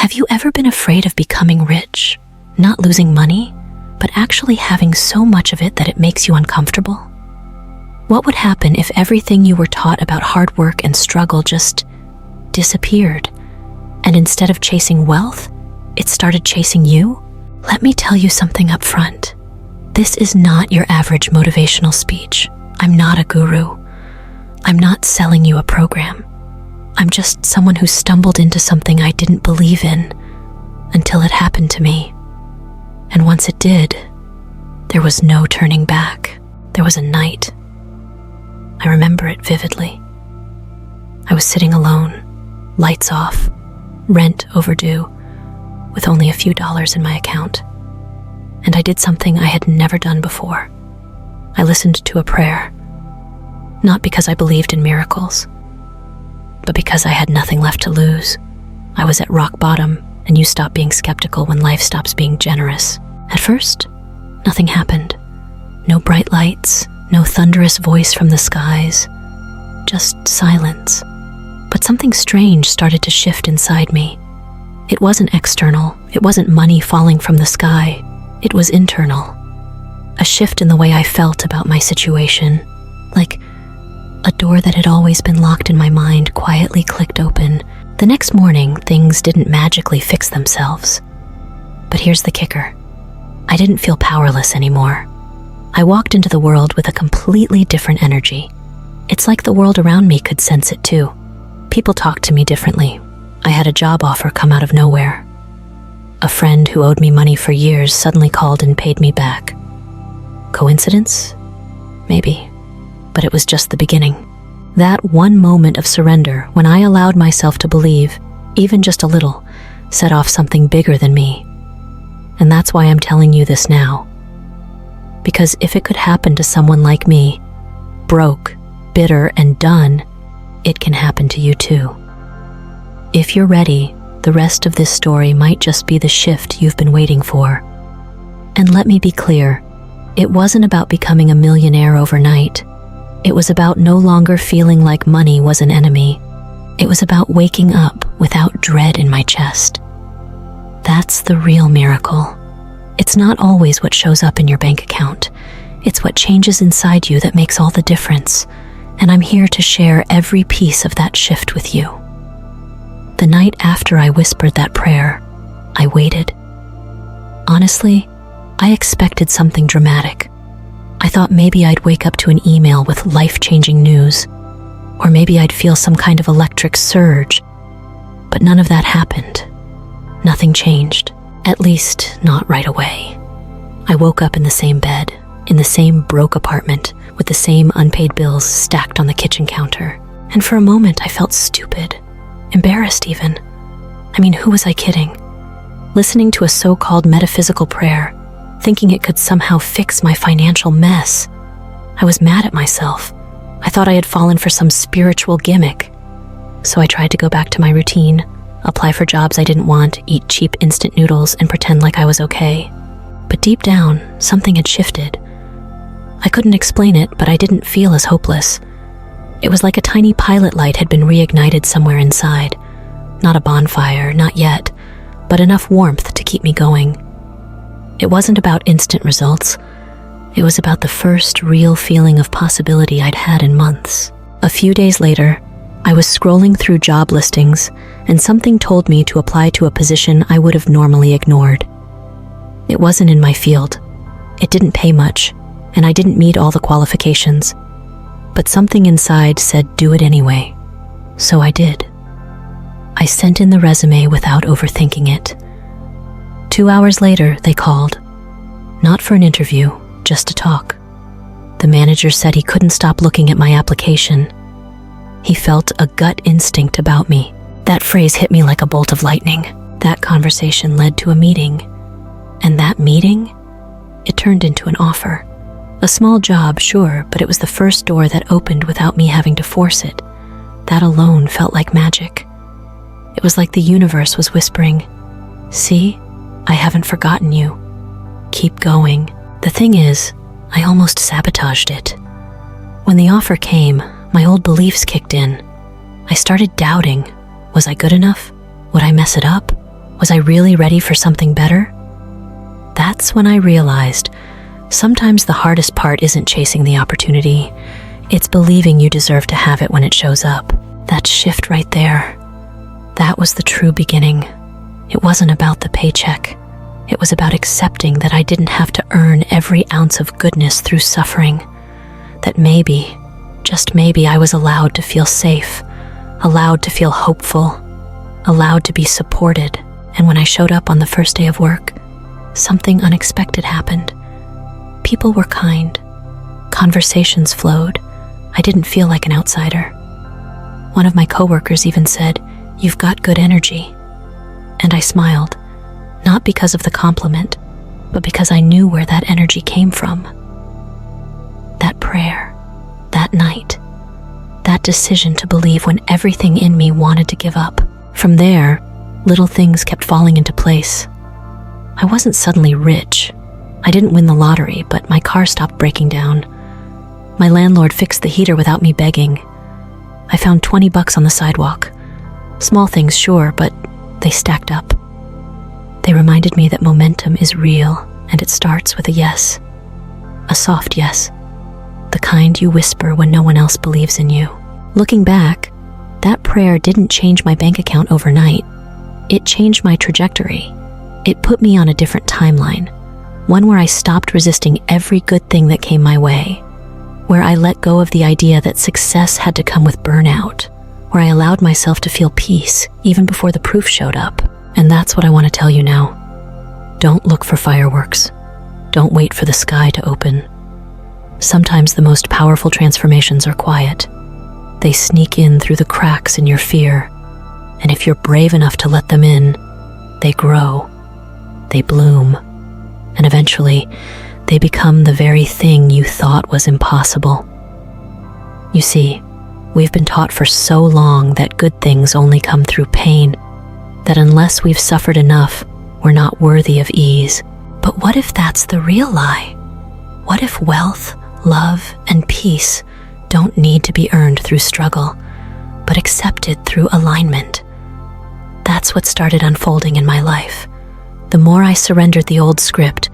Have you ever been afraid of becoming rich? Not losing money, but actually having so much of it that it makes you uncomfortable? What would happen if everything you were taught about hard work and struggle just disappeared, and instead of chasing wealth, it started chasing you? Let me tell you something up front. This is not your average motivational speech. I'm not a guru. I'm not selling you a program. I'm just someone who stumbled into something I didn't believe in until it happened to me. And once it did, there was no turning back. There was a night. I remember it vividly. I was sitting alone, lights off, rent overdue, with only a few dollars in my account. And I did something I had never done before. I listened to a prayer, not because I believed in miracles, but because I had nothing left to lose. I was at rock bottom, and you stop being skeptical when life stops being generous. At first, nothing happened. No bright lights, no thunderous voice from the skies, just silence. But something strange started to shift inside me. It wasn't external. It wasn't money falling from the sky. It was internal. A shift in the way I felt about my situation, like a door that had always been locked in my mind quietly clicked open. The next morning, things didn't magically fix themselves. But here's the kicker. I didn't feel powerless anymore. I walked into the world with a completely different energy. It's like the world around me could sense it too. People talked to me differently. I had a job offer come out of nowhere. A friend who owed me money for years suddenly called and paid me back. Coincidence? Maybe. But it was just the beginning. That one moment of surrender, when I allowed myself to believe, even just a little, set off something bigger than me. And that's why I'm telling you this now. Because if it could happen to someone like me, broke, bitter, and done, it can happen to you too. If you're ready, the rest of this story might just be the shift you've been waiting for. And let me be clear, it wasn't about becoming a millionaire overnight. It was about no longer feeling like money was an enemy. It was about waking up without dread in my chest. That's the real miracle. It's not always what shows up in your bank account. It's what changes inside you that makes all the difference. And I'm here to share every piece of that shift with you. The night after I whispered that prayer, I waited. Honestly, I expected something dramatic. I thought maybe I'd wake up to an email with life-changing news, or maybe I'd feel some kind of electric surge. But none of that happened. Nothing changed, at least not right away. I woke up in the same bed, in the same broke apartment, with the same unpaid bills stacked on the kitchen counter. And for a moment I felt stupid, embarrassed even. I mean, who was I kidding? Listening to a so-called metaphysical prayer, thinking it could somehow fix my financial mess. I was mad at myself. I thought I had fallen for some spiritual gimmick. So I tried to go back to my routine, apply for jobs I didn't want, eat cheap instant noodles, and pretend like I was okay. But deep down, something had shifted. I couldn't explain it, but I didn't feel as hopeless. It was like a tiny pilot light had been reignited somewhere inside. Not a bonfire, not yet, but enough warmth to keep me going. It wasn't about instant results. It was about the first real feeling of possibility I'd had in months. A few days later, I was scrolling through job listings, and something told me to apply to a position I would have normally ignored. It wasn't in my field. It didn't pay much, and I didn't meet all the qualifications. But something inside said do it anyway. So I did. I sent in the resume without overthinking it. 2 hours later, they called. Not for an interview, just to talk. The manager said he couldn't stop looking at my application. He felt a gut instinct about me. That phrase hit me like a bolt of lightning. That conversation led to a meeting. And that meeting, it turned into an offer. A small job, sure, but it was the first door that opened without me having to force it. That alone felt like magic. It was like the universe was whispering, "See, I haven't forgotten you. Keep going." The thing is, I almost sabotaged it. When the offer came, my old beliefs kicked in. I started doubting. Was I good enough? Would I mess it up? Was I really ready for something better? That's when I realized sometimes the hardest part isn't chasing the opportunity. It's believing you deserve to have it when it shows up. That shift right there, that was the true beginning. It wasn't about the paycheck. It was about accepting that I didn't have to earn every ounce of goodness through suffering. That maybe, just maybe, I was allowed to feel safe, allowed to feel hopeful, allowed to be supported. And when I showed up on the first day of work, something unexpected happened. People were kind. Conversations flowed. I didn't feel like an outsider. One of my coworkers even said, "You've got good energy." And I smiled, not because of the compliment, but because I knew where that energy came from. That prayer, that night, that decision to believe when everything in me wanted to give up. From there, little things kept falling into place. I wasn't suddenly rich. I didn't win the lottery, but my car stopped breaking down. My landlord fixed the heater without me begging. I found $20 on the sidewalk. Small things, sure, but they stacked up. They reminded me that momentum is real, and it starts with a yes. A soft yes. The kind you whisper when no one else believes in you. Looking back, that prayer didn't change my bank account overnight. It changed my trajectory. It put me on a different timeline, one where I stopped resisting every good thing that came my way, where I let go of the idea that success had to come with burnout, where I allowed myself to feel peace even before the proof showed up. And that's what I want to tell you now. Don't look for fireworks. Don't wait for the sky to open. Sometimes the most powerful transformations are quiet. They sneak in through the cracks in your fear, and if you're brave enough to let them in, they grow, they bloom, and eventually they become the very thing you thought was impossible. You see, we've been taught for so long that good things only come through pain, that unless we've suffered enough, we're not worthy of ease. But what if that's the real lie? What if wealth, love, and peace don't need to be earned through struggle, but accepted through alignment? That's what started unfolding in my life. The more I surrendered the old script,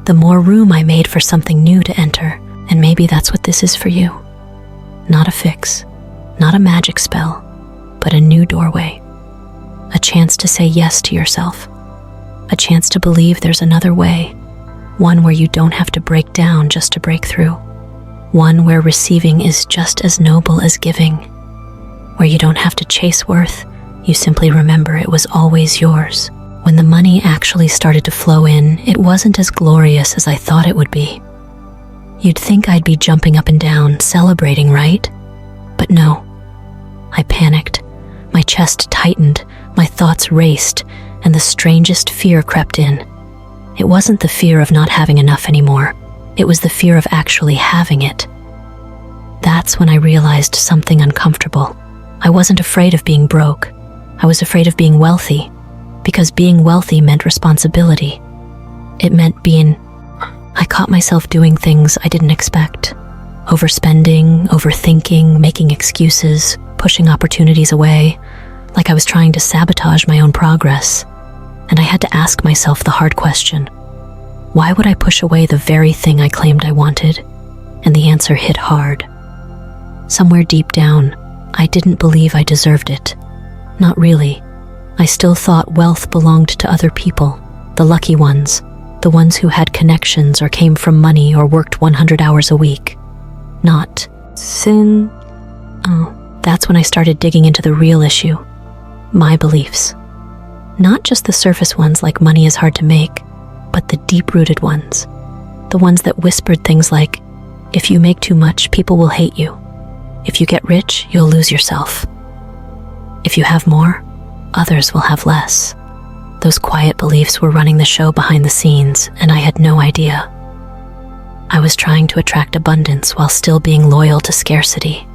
the more room I made for something new to enter. And maybe that's what this is for you. Not a fix, not a magic spell, but a new doorway. A chance to say yes to yourself. A chance to believe there's another way. One where you don't have to break down just to break through. One where receiving is just as noble as giving. Where you don't have to chase worth, you simply remember it was always yours. When the money actually started to flow in, it wasn't as glorious as I thought it would be. You'd think I'd be jumping up and down, celebrating, right? But no. I panicked. My chest tightened, my thoughts raced, and the strangest fear crept in. It wasn't the fear of not having enough anymore. It was the fear of actually having it. That's when I realized something uncomfortable. I wasn't afraid of being broke. I was afraid of being wealthy, because being wealthy meant responsibility. It meant I caught myself doing things I didn't expect. Overspending, overthinking, making excuses, pushing opportunities away, like I was trying to sabotage my own progress. And I had to ask myself the hard question: why would I push away the very thing I claimed I wanted? And the answer hit hard. Somewhere deep down, I didn't believe I deserved it. Not really. I still thought wealth belonged to other people, the lucky ones, the ones who had connections or came from money or worked 100 hours a week. Not sin. Oh, that's when I started digging into the real issue. My beliefs. Not just the surface ones like money is hard to make, but the deep-rooted ones. The ones that whispered things like, if you make too much, people will hate you. If you get rich, you'll lose yourself. If you have more, others will have less. Those quiet beliefs were running the show behind the scenes, and I had no idea. I was trying to attract abundance while still being loyal to scarcity.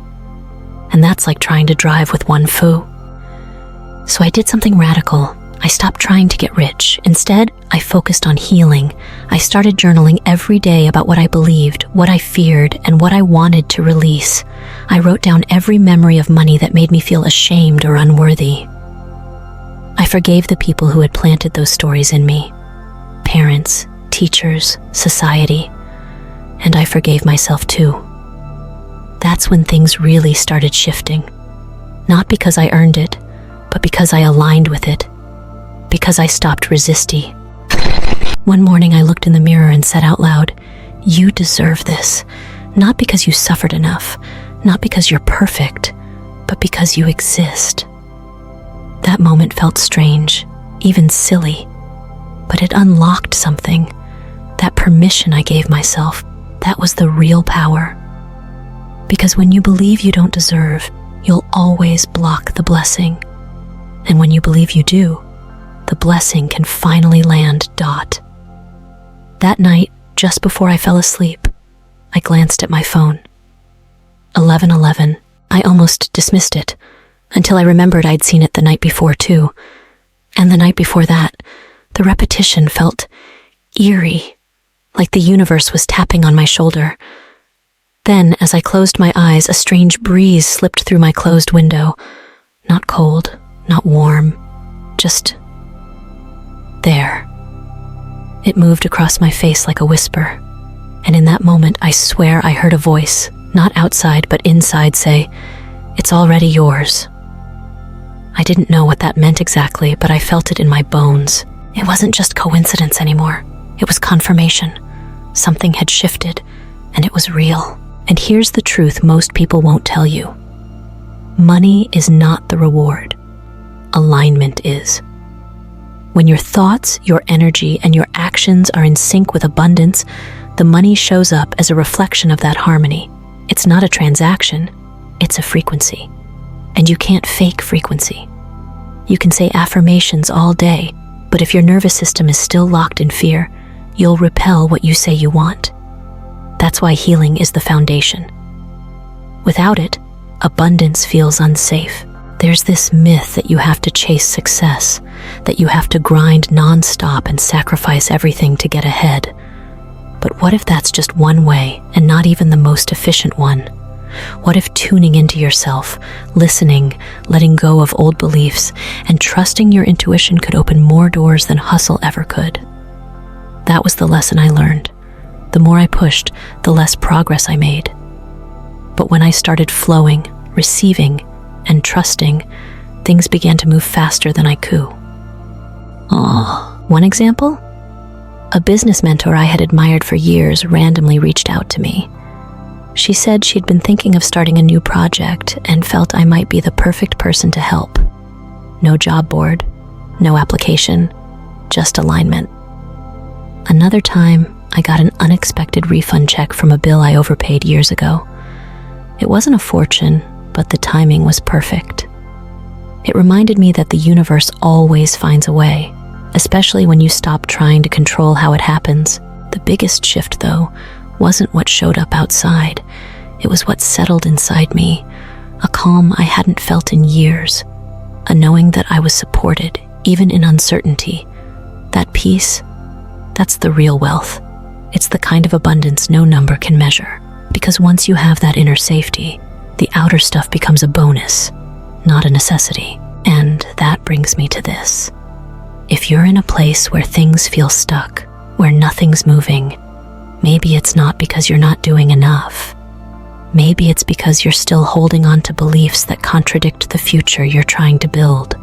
And that's like trying to drive with one foot. So I did something radical. I stopped trying to get rich. Instead, I focused on healing. I started journaling every day about what I believed, what I feared, and what I wanted to release. I wrote down every memory of money that made me feel ashamed or unworthy. I forgave the people who had planted those stories in me. Parents, teachers, society, and I forgave myself too. That's when things really started shifting. Not because I earned it, but because I aligned with it. Because I stopped resisting. One morning I looked in the mirror and said out loud, "You deserve this, not because you suffered enough, not because you're perfect, but because you exist." That moment felt strange, even silly, but it unlocked something. That permission I gave myself, that was the real power. Because when you believe you don't deserve, you'll always block the blessing. And when you believe you do, the blessing can finally land. That night, just before I fell asleep, I glanced at my phone. 11:11. I almost dismissed it, until I remembered I'd seen it the night before too. And the night before that, the repetition felt eerie, like the universe was tapping on my shoulder. Then, as I closed my eyes, a strange breeze slipped through my closed window. Not cold, not warm, just there. It moved across my face like a whisper, and in that moment I swear I heard a voice, not outside but inside, say, "It's already yours." I didn't know what that meant exactly, but I felt it in my bones. It wasn't just coincidence anymore. It was confirmation. Something had shifted, and it was real. And here's the truth most people won't tell you. Money is not the reward. Alignment is. When your thoughts, your energy, and your actions are in sync with abundance, the money shows up as a reflection of that harmony. It's not a transaction, it's a frequency. And you can't fake frequency. You can say affirmations all day, but if your nervous system is still locked in fear, you'll repel what you say you want. That's why healing is the foundation. Without it, abundance feels unsafe. There's this myth that you have to chase success, that you have to grind nonstop and sacrifice everything to get ahead. But what if that's just one way and not even the most efficient one? What if tuning into yourself, listening, letting go of old beliefs, and trusting your intuition could open more doors than hustle ever could? That was the lesson I learned. The more I pushed, the less progress I made. But when I started flowing, receiving, and trusting, things began to move faster than I could. One example? A business mentor I had admired for years randomly reached out to me. She said she'd been thinking of starting a new project and felt I might be the perfect person to help. No job board, no application, just alignment. Another time, I got an unexpected refund check from a bill I overpaid years ago. It wasn't a fortune, but the timing was perfect. It reminded me that the universe always finds a way, especially when you stop trying to control how it happens. The biggest shift, though, wasn't what showed up outside. It was what settled inside me, a calm I hadn't felt in years, a knowing that I was supported, even in uncertainty. That peace, that's the real wealth. It's the kind of abundance no number can measure. Because once you have that inner safety, the outer stuff becomes a bonus, not a necessity. And that brings me to this. If you're in a place where things feel stuck, where nothing's moving, maybe it's not because you're not doing enough. Maybe it's because you're still holding on to beliefs that contradict the future you're trying to build.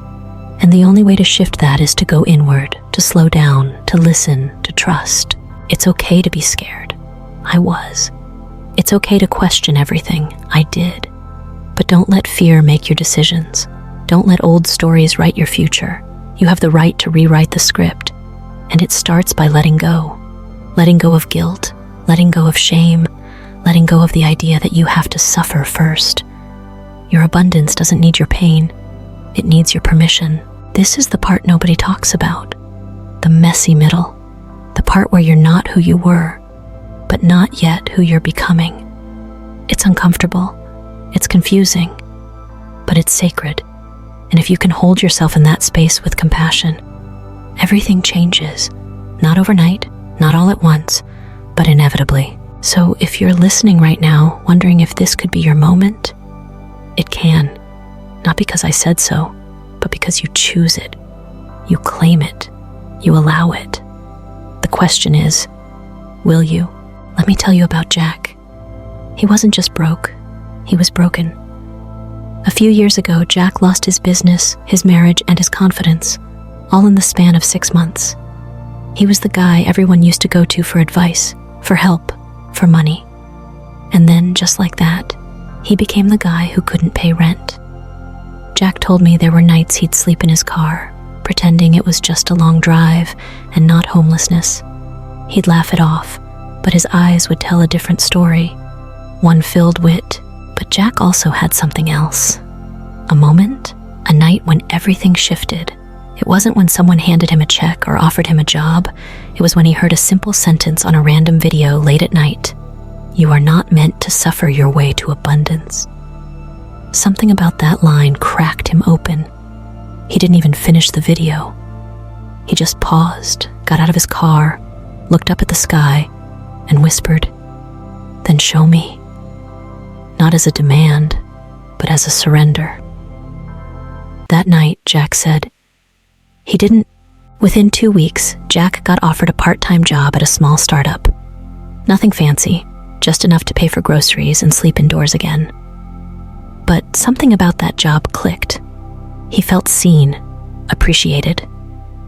And the only way to shift that is to go inward, to slow down, to listen, to trust. It's okay to be scared. I was. It's okay to question everything. I did. But don't let fear make your decisions. Don't let old stories write your future. You have the right to rewrite the script. And it starts by letting go. Letting go of guilt, letting go of shame, letting go of the idea that you have to suffer first. Your abundance doesn't need your pain. It needs your permission. This is the part nobody talks about. The messy middle. The part where you're not who you were, but not yet who you're becoming. It's uncomfortable. It's confusing. But it's sacred. And if you can hold yourself in that space with compassion, everything changes. Not overnight, not all at once, but inevitably. So if you're listening right now, wondering if this could be your moment, it can. Not because I said so, but because you choose it. You claim it. You allow it. The question is, will you? Let me tell you about Jack. He wasn't just broke, he was broken. A few years ago, Jack lost his business, his marriage, and his confidence, all in the span of 6 months. He was the guy everyone used to go to for advice, for help, for money. And then, just like that, he became the guy who couldn't pay rent. Jack told me there were nights he'd sleep in his car, pretending it was just a long drive and not homelessness. He'd laugh it off, but his eyes would tell a different story, one filled wit. But Jack also had something else. A moment, a night when everything shifted. It wasn't when someone handed him a check or offered him a job. It was when he heard a simple sentence on a random video late at night. You are not meant to suffer your way to abundance. Something about that line cracked him open. He didn't even finish the video. He just paused, got out of his car, looked up at the sky, and whispered, "Then show me." Not as a demand, but as a surrender. That night, Jack said, he didn't. Within 2 weeks, Jack got offered a part-time job at a small startup. Nothing fancy, just enough to pay for groceries and sleep indoors again. But something about that job clicked. He felt seen, appreciated.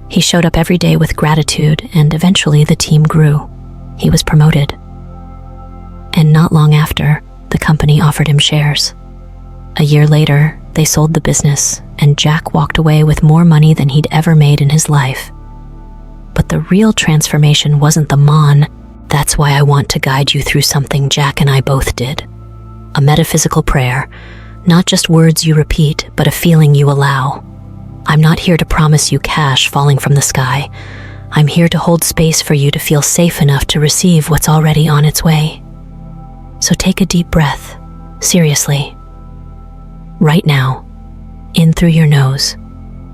He showed up every day with gratitude, and eventually the team grew. He was promoted. And not long after, the company offered him shares. A year later, they sold the business, and Jack walked away with more money than he'd ever made in his life. But the real transformation wasn't the mon. That's why I want to guide you through something Jack and I both did. A metaphysical prayer, not just words you repeat, but a feeling you allow. I'm not here to promise you cash falling from the sky. I'm here to hold space for you to feel safe enough to receive what's already on its way. So take a deep breath, seriously. Right now, in through your nose,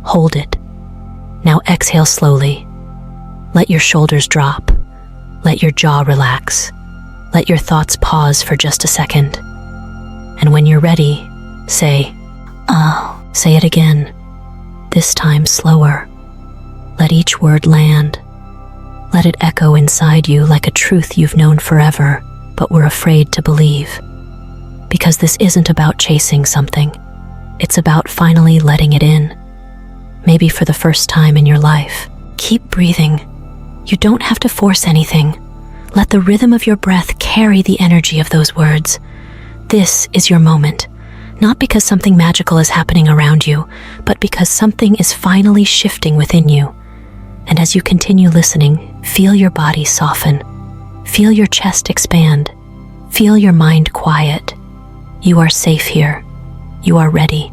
hold it. Now exhale slowly. Let your shoulders drop. Let your jaw relax. Let your thoughts pause for just a second. And when you're ready, say, "Oh." Say it again, this time slower. Let each word land. Let it echo inside you like a truth you've known forever, but were afraid to believe. Because this isn't about chasing something. It's about finally letting it in. Maybe for the first time in your life. Keep breathing. You don't have to force anything. Let the rhythm of your breath carry the energy of those words. This is your moment. Not because something magical is happening around you, but because something is finally shifting within you. And as you continue listening, feel your body soften. Feel your chest expand. Feel your mind quiet. You are safe here. You are ready.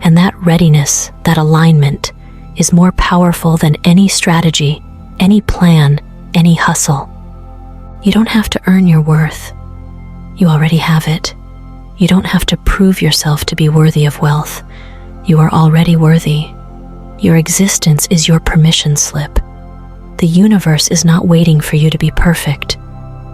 And that readiness, that alignment, is more powerful than any strategy, any plan, any hustle. You don't have to earn your worth. You already have it. You don't have to prove yourself to be worthy of wealth. You are already worthy. Your existence is your permission slip. The universe is not waiting for you to be perfect.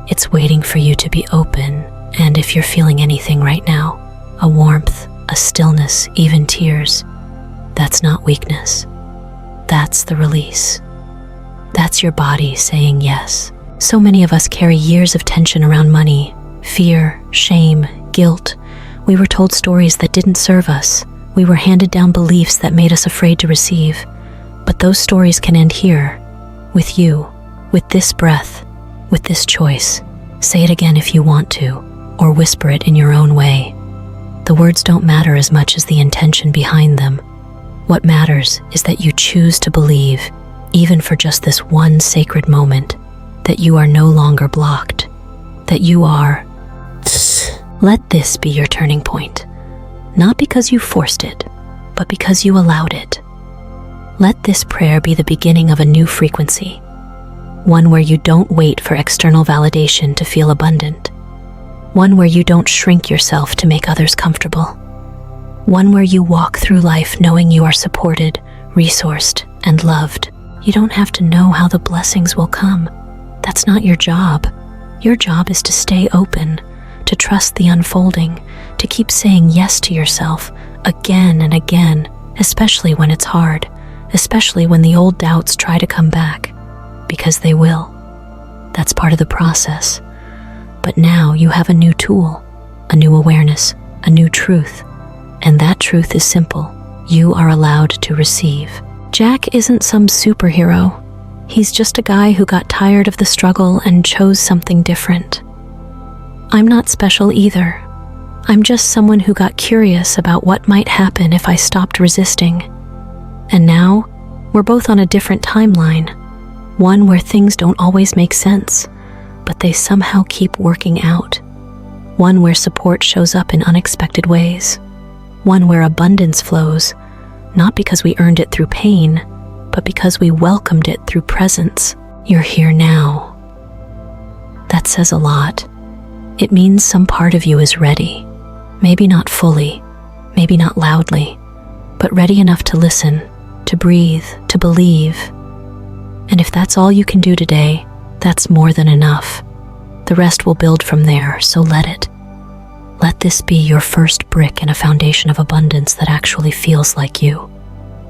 It's waiting for you to be open. And if you're feeling anything right now, a warmth, a stillness, even tears, that's not weakness. That's the release. That's your body saying yes. So many of us carry years of tension around money, fear, shame, guilt. We were told stories that didn't serve us. We were handed down beliefs that made us afraid to receive. But those stories can end here, with you, with this breath, with this choice. Say it again if you want to, or whisper it in your own way. The words don't matter as much as the intention behind them. What matters is that you choose to believe, even for just this one sacred moment, that you are no longer blocked, that you are. Let this be your turning point, not because you forced it, but because you allowed it. Let this prayer be the beginning of a new frequency, one where you don't wait for external validation to feel abundant, one where you don't shrink yourself to make others comfortable, one where you walk through life knowing you are supported, resourced, and loved. You don't have to know how the blessings will come. That's not your job. Your job is to stay open, to trust the unfolding, to keep saying yes to yourself again and again, especially when it's hard, especially when the old doubts try to come back, because they will. That's part of the process. But now you have a new tool, a new awareness, a new truth, and that truth is simple. You are allowed to receive. Jack isn't some superhero. He's just a guy who got tired of the struggle and chose something different. I'm not special either. I'm just someone who got curious about what might happen if I stopped resisting. And now, we're both on a different timeline, one where things don't always make sense, but they somehow keep working out. One where support shows up in unexpected ways. One where abundance flows, not because we earned it through pain, but because we welcomed it through presence. You're here now. That says a lot. It means some part of you is ready. Maybe not fully, maybe not loudly, but ready enough to listen, to breathe, to believe. And if that's all you can do today, that's more than enough. The rest will build from there, so let it. Let this be your first brick in a foundation of abundance that actually feels like you.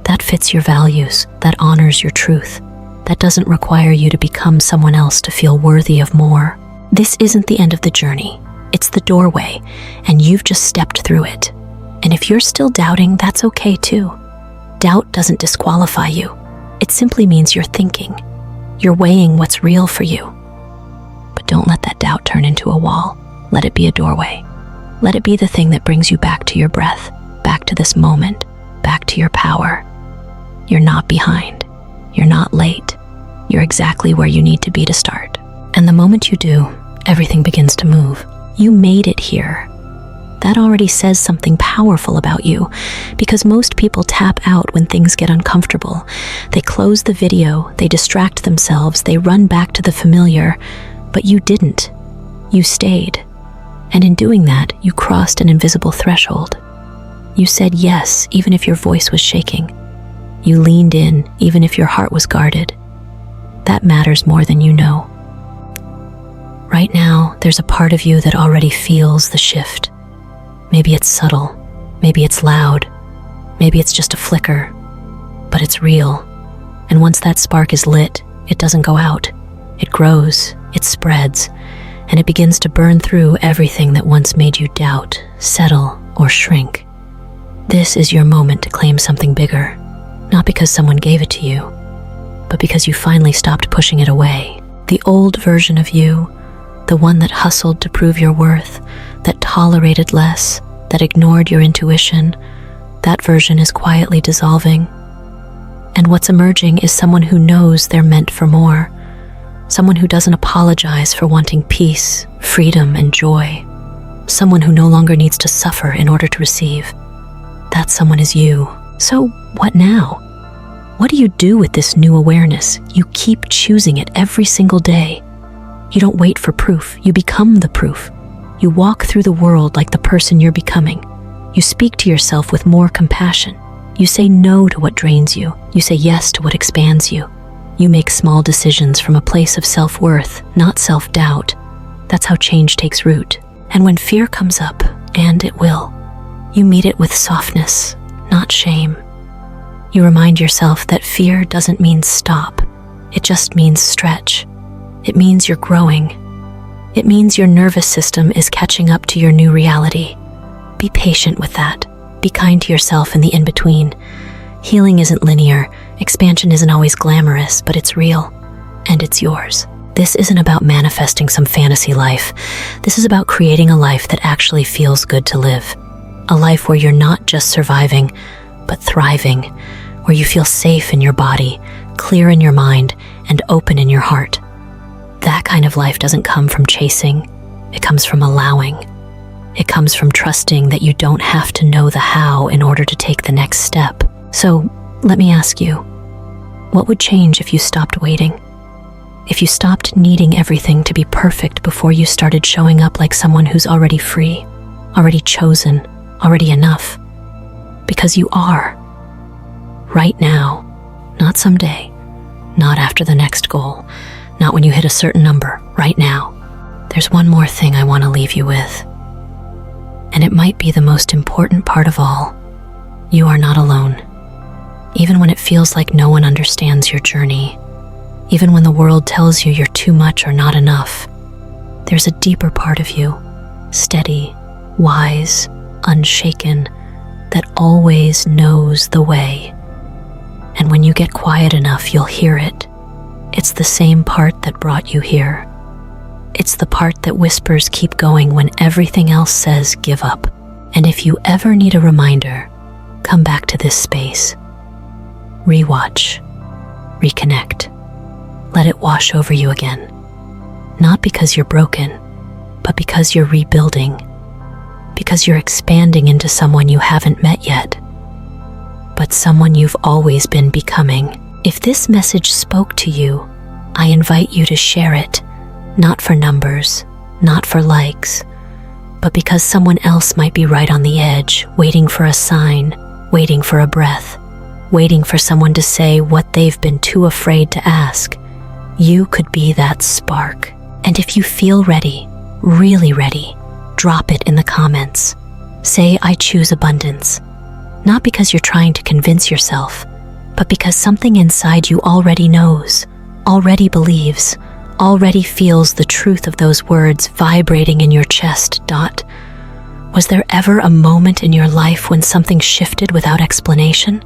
That fits your values, that honors your truth, that doesn't require you to become someone else to feel worthy of more. This isn't the end of the journey. It's the doorway, and you've just stepped through it. And if you're still doubting, that's okay too. Doubt doesn't disqualify you. It simply means you're thinking. You're weighing what's real for you. But don't let that doubt turn into a wall. Let it be a doorway. Let it be the thing that brings you back to your breath, back to this moment, back to your power. You're not behind. You're not late. You're exactly where you need to be to start. And the moment you do, everything begins to move. You made it here. That already says something powerful about you, because most people tap out when things get uncomfortable. They close the video, they distract themselves, they run back to the familiar, but you didn't. You stayed. And in doing that, you crossed an invisible threshold. You said yes, even if your voice was shaking. You leaned in, even if your heart was guarded. That matters more than you know. Right now, there's a part of you that already feels the shift. Maybe it's subtle, maybe it's loud, maybe it's just a flicker, but it's real. And once that spark is lit, it doesn't go out. It grows, it spreads, and it begins to burn through everything that once made you doubt, settle, or shrink. This is your moment to claim something bigger, not because someone gave it to you, but because you finally stopped pushing it away. The old version of you, the one that hustled to prove your worth, that tolerated less, that ignored your intuition, that version is quietly dissolving. And what's emerging is someone who knows they're meant for more, someone who doesn't apologize for wanting peace, freedom, and joy, someone who no longer needs to suffer in order to receive. That someone is you. So what now? What do you do with this new awareness? You keep choosing it every single day. You don't wait for proof, you become the proof. You walk through the world like the person you're becoming. You speak to yourself with more compassion. You say no to what drains you. You say yes to what expands you. You make small decisions from a place of self-worth, not self-doubt. That's how change takes root. And when fear comes up, and it will, you meet it with softness, not shame. You remind yourself that fear doesn't mean stop. It just means stretch. It means you're growing. It means your nervous system is catching up to your new reality. Be patient with that. Be kind to yourself in the in-between. Healing isn't linear. Expansion isn't always glamorous, but it's real. And it's yours. This isn't about manifesting some fantasy life. This is about creating a life that actually feels good to live. A life where you're not just surviving, but thriving. Where you feel safe in your body, clear in your mind, and open in your heart. That kind of life doesn't come from chasing. It comes from allowing. It comes from trusting that you don't have to know the how in order to take the next step. So, let me ask you, what would change if you stopped waiting? If you stopped needing everything to be perfect before you started showing up like someone who's already free, already chosen, already enough? Because you are. Right now, not someday, not after the next goal, not when you hit a certain number, right now. There's one more thing I want to leave you with. And it might be the most important part of all. You are not alone. Even when it feels like no one understands your journey, even when the world tells you you're too much or not enough, there's a deeper part of you, steady, wise, unshaken, that always knows the way. And when you get quiet enough, you'll hear it. It's the same part that brought you here. It's the part that whispers keep going when everything else says give up. And if you ever need a reminder, come back to this space. Rewatch, reconnect. Let it wash over you again. Not because you're broken, but because you're rebuilding. Because you're expanding into someone you haven't met yet, but someone you've always been becoming. If this message spoke to you, I invite you to share it, not for numbers, not for likes, but because someone else might be right on the edge, waiting for a sign, waiting for a breath, waiting for someone to say what they've been too afraid to ask. You could be that spark. And if you feel ready, really ready, drop it in the comments. Say, I choose abundance. Not because you're trying to convince yourself, but because something inside you already knows, already believes, already feels the truth of those words vibrating in your chest. Was there ever a moment in your life when something shifted without explanation?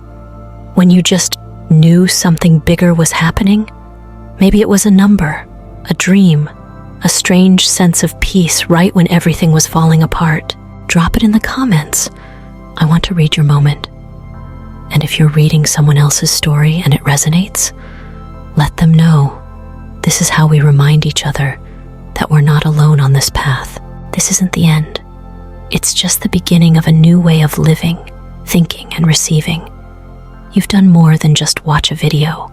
When you just knew something bigger was happening? Maybe it was a number, a dream, a strange sense of peace right when everything was falling apart. Drop it in the comments. I want to read your moment. And if you're reading someone else's story and it resonates, let them know. This is how we remind each other that we're not alone on this path. This isn't the end. It's just the beginning of a new way of living, thinking, and receiving. You've done more than just watch a video.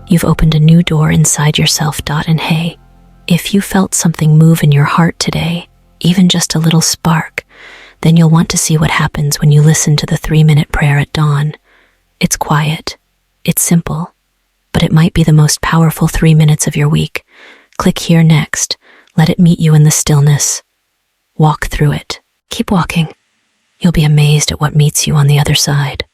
You've opened a new door inside yourself. And hey, if you felt something move in your heart today, even just a little spark, then you'll want to see what happens when you listen to the 3-minute prayer at dawn. It's quiet, it's simple, but it might be the most powerful 3 minutes of your week. Click here next. Let it meet you in the stillness. Walk through it. Keep walking. You'll be amazed at what meets you on the other side.